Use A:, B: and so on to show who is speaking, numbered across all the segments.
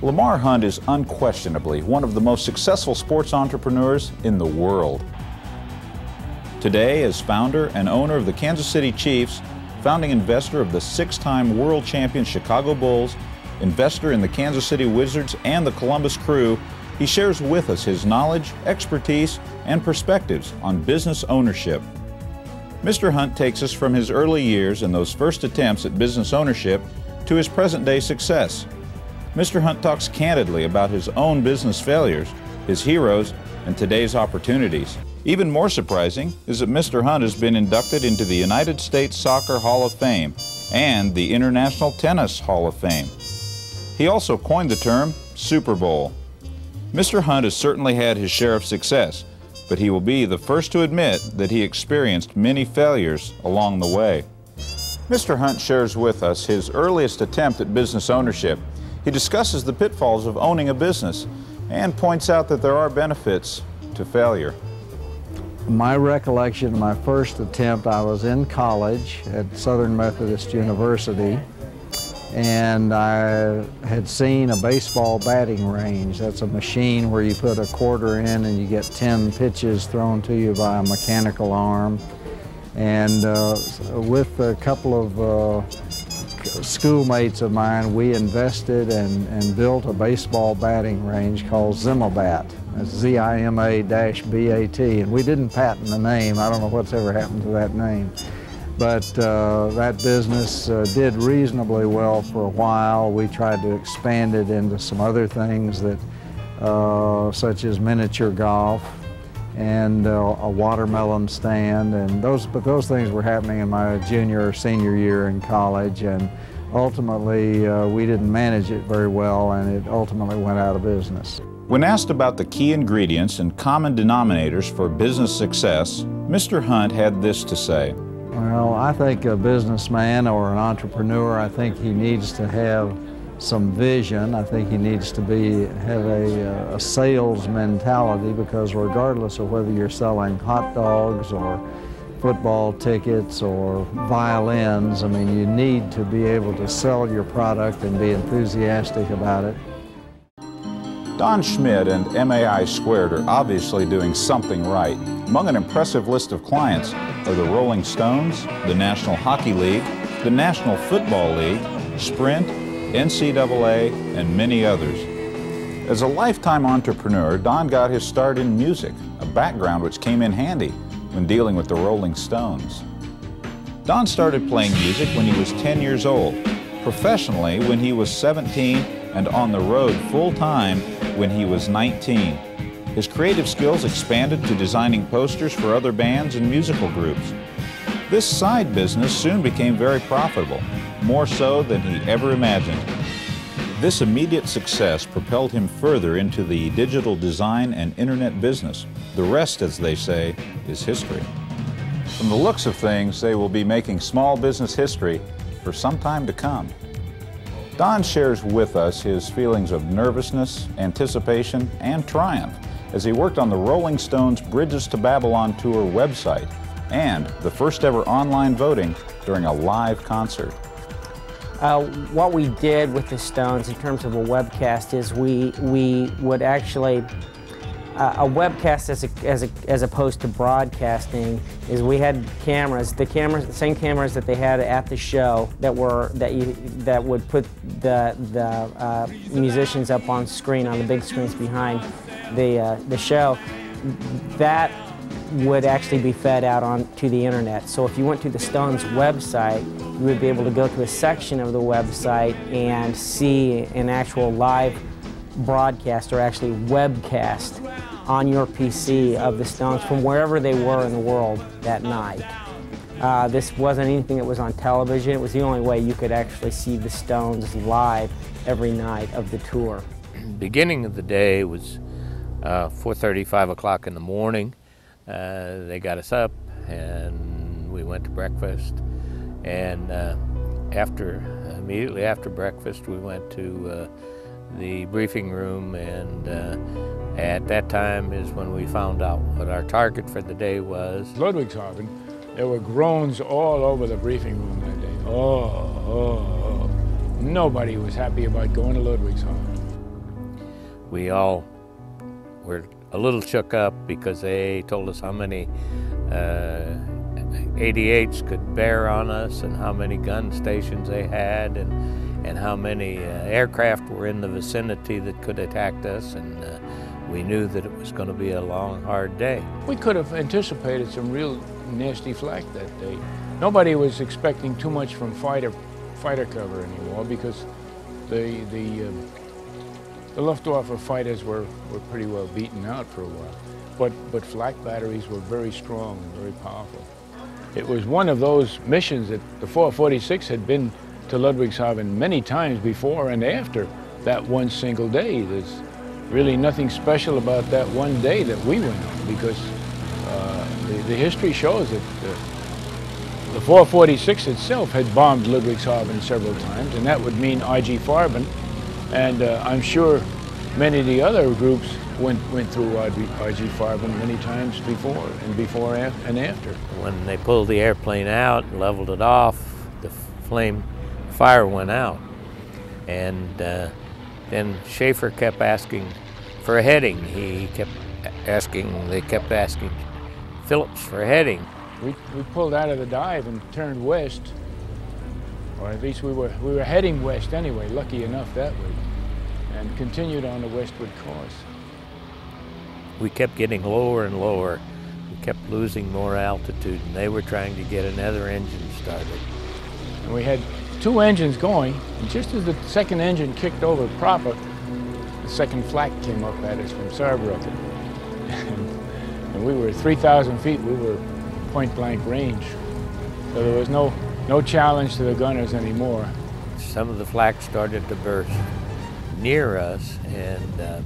A: Lamar Hunt is unquestionably one of the most successful sports entrepreneurs in the world. Today, as founder and owner of the Kansas City Chiefs, founding investor of the six-time world champion Chicago Bulls, investor in the Kansas City Wizards and the Columbus Crew, he shares with us his knowledge, expertise, and perspectives on business ownership. Mr. Hunt takes us from his early years and those first attempts at business ownership to his present-day success. Mr. Hunt talks candidly about his own business failures, his heroes, and today's opportunities. Even more surprising is that Mr. Hunt has been inducted into the United States Soccer Hall of Fame and the International Tennis Hall of Fame. He also coined the term Super Bowl. Mr. Hunt has certainly had his share of success, but he will be the first to admit that he experienced many failures along the way. Mr. Hunt shares with us his earliest attempt at business ownership. He discusses the pitfalls of owning a business and points out that there are benefits to failure.
B: My recollection of my first attempt, I was in college at Southern Methodist University, and I had seen a baseball batting range. That's a machine where you put a quarter in and you get 10 pitches thrown to you by a mechanical arm. And with a couple of schoolmates of mine, we invested and built a baseball batting range called Zimabat. That's Z-I-M-A-B-A-T, and we didn't patent the name. I don't know what's ever happened to that name. But that business did reasonably well for a while. We tried to expand it into some other things that, such as miniature golf and a watermelon stand, and those things were happening in my junior or senior year in college, and ultimately we didn't manage it very well, and it ultimately went out of business.
A: When asked about the key ingredients and common denominators for business success, Mr. Hunt had this to say.
B: Well, I think a businessman or an entrepreneur, I think he needs to have some vision. I think he needs to have a sales mentality, because regardless of whether you're selling hot dogs or football tickets or violins, I mean, you need to be able to sell your product and be enthusiastic about it.
A: Don Schmidt and MAI Squared are obviously doing something right. Among an impressive list of clients are the Rolling Stones, the National Hockey League, the National Football League, Sprint, NCAA, and many others. As a lifetime entrepreneur, Don got his start in music, a background which came in handy when dealing with the Rolling Stones. Don started playing music when he was 10 years old, professionally when he was 17, and on the road full-time when he was 19. His creative skills expanded to designing posters for other bands and musical groups. This side business soon became very profitable, more so than he ever imagined. This immediate success propelled him further into the digital design and internet business. The rest, as they say, is history. From the looks of things, they will be making small business history for some time to come. Don shares with us his feelings of nervousness, anticipation, and triumph as he worked on the Rolling Stones Bridges to Babylon Tour website and the first ever online voting during a live concert.
C: What we did with the Stones in terms of a webcast is we would actually, a webcast as opposed to broadcasting, is we had cameras, the same cameras that they had at the show that would put the musicians up on screen, on the big screens behind the show. That would actually be fed out onto the internet. So if you went to the Stones website, you would be able to go to a section of the website and see an actual live broadcast, or actually webcast, on your PC of the Stones from wherever they were in the world that night. This wasn't anything that was on television. It was the only way you could actually see the Stones live every night of the tour.
D: Beginning of the day was 4:30, 5 o'clock in the morning. They got us up and we went to breakfast, and immediately after breakfast we went to the briefing room, and at that time is when we found out what our target for the day was.
E: Ludwigshafen, there were groans all over the briefing room that day. Oh. Nobody was happy about going to Ludwigshafen.
D: we all were a little shook up because they told us how many 88s could bear on us and how many gun stations they had and how many aircraft were in the vicinity that could attack us, and we knew that it was going to be a long, hard day.
E: We could have anticipated some real nasty flak that day. Nobody was expecting too much from fighter cover anymore because the Luftwaffe fighters were pretty well beaten out for a while. But flak batteries were very strong and very powerful. It was one of those missions that the 446 had been to Ludwigshafen many times before and after that one single day. There's really nothing special about that one day that we went on, because the history shows that the 446 itself had bombed Ludwigshafen several times, and that would mean IG Farben, and I'm sure many of the other groups went through IG Farben many times before and after.
D: When they pulled the airplane out and leveled it off, the fire went out, and then Schaefer kept asking for a heading. They kept asking Phillips for a heading.
E: We pulled out of the dive and turned west, or at least we were heading west anyway, lucky enough that way, and continued on the westward course.
D: We kept getting lower and lower. We kept losing more altitude, and they were trying to get another engine started.
E: And we had 2 engines going, and just as the second engine kicked over proper, the second flak came up at us from Saarbrücken. And we were 3,000 feet, we were point-blank range. So there was no challenge to the gunners anymore.
D: Some of the flak started to burst near us, and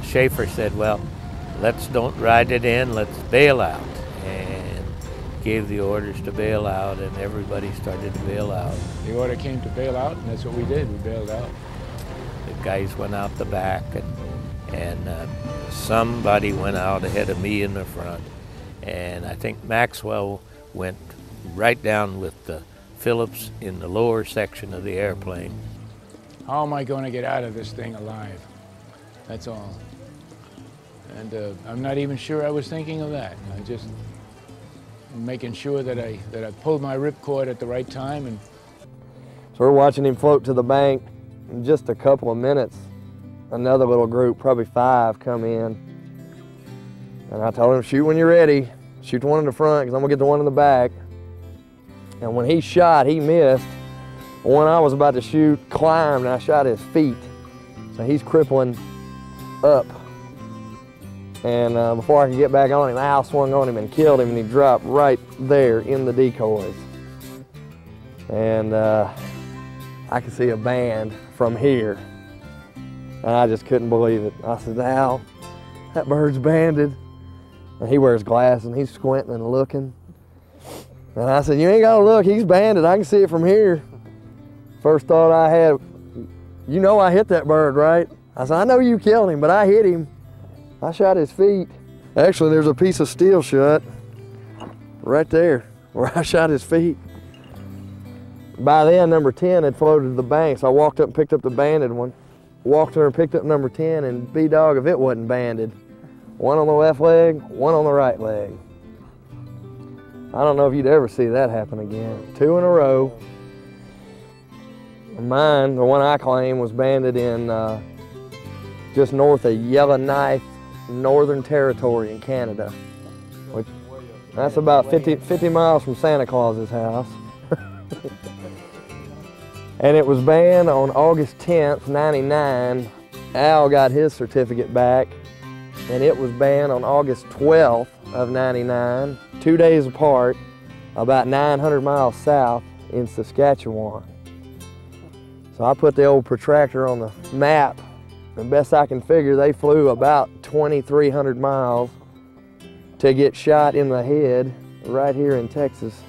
D: Schaefer said, well, don't ride it in, let's bail out. And gave the orders to bail out, and everybody started to bail out.
E: The order came to bail out, and that's what we did, we bailed out.
D: The guys went out the back, and somebody went out ahead of me in the front. And I think Maxwell went right down with the Phillips in the lower section of the airplane.
E: How am I going to get out of this thing alive? That's all. And I'm not even sure I was thinking of that. I just making sure that I pulled my ripcord at the right time. And
F: so we're watching him float to the bank. In just a couple of minutes, another little group, probably 5, come in. And I told him, shoot when you're ready. Shoot the one in the front, because I'm gonna get the one in the back. And when he shot, he missed. The one I was about to shoot climbed, and I shot his feet. So he's crippling up. And before I could get back on him, Al swung on him and killed him, and he dropped right there in the decoys. And I could see a band from here. And I just couldn't believe it. I said, Al, that bird's banded. And he wears glasses, and he's squinting and looking. And I said, you ain't gotta look, he's banded, I can see it from here. First thought I had, you know I hit that bird, right? I said, I know you killed him, but I hit him. I shot his feet. Actually, there's a piece of steel shut right there where I shot his feet. By then, number 10 had floated to the bank, so I walked up and picked up the banded one. Walked over and picked up number 10, and B-dog, if it wasn't banded. One on the left leg, one on the right leg. I don't know if you'd ever see that happen again. 2 in a row. Mine, the one I claim, was banded in just north of Yellowknife, Northern Territory in Canada. Which, that's about 50 miles from Santa Claus's house. And it was banned on August 10th, 99. Al got his certificate back, and it was banned on August 12th of 99, 2 days apart, about 900 miles south in Saskatchewan. So I put the old protractor on the map, and best I can figure, they flew about 2,300 miles to get shot in the head right here in Texas.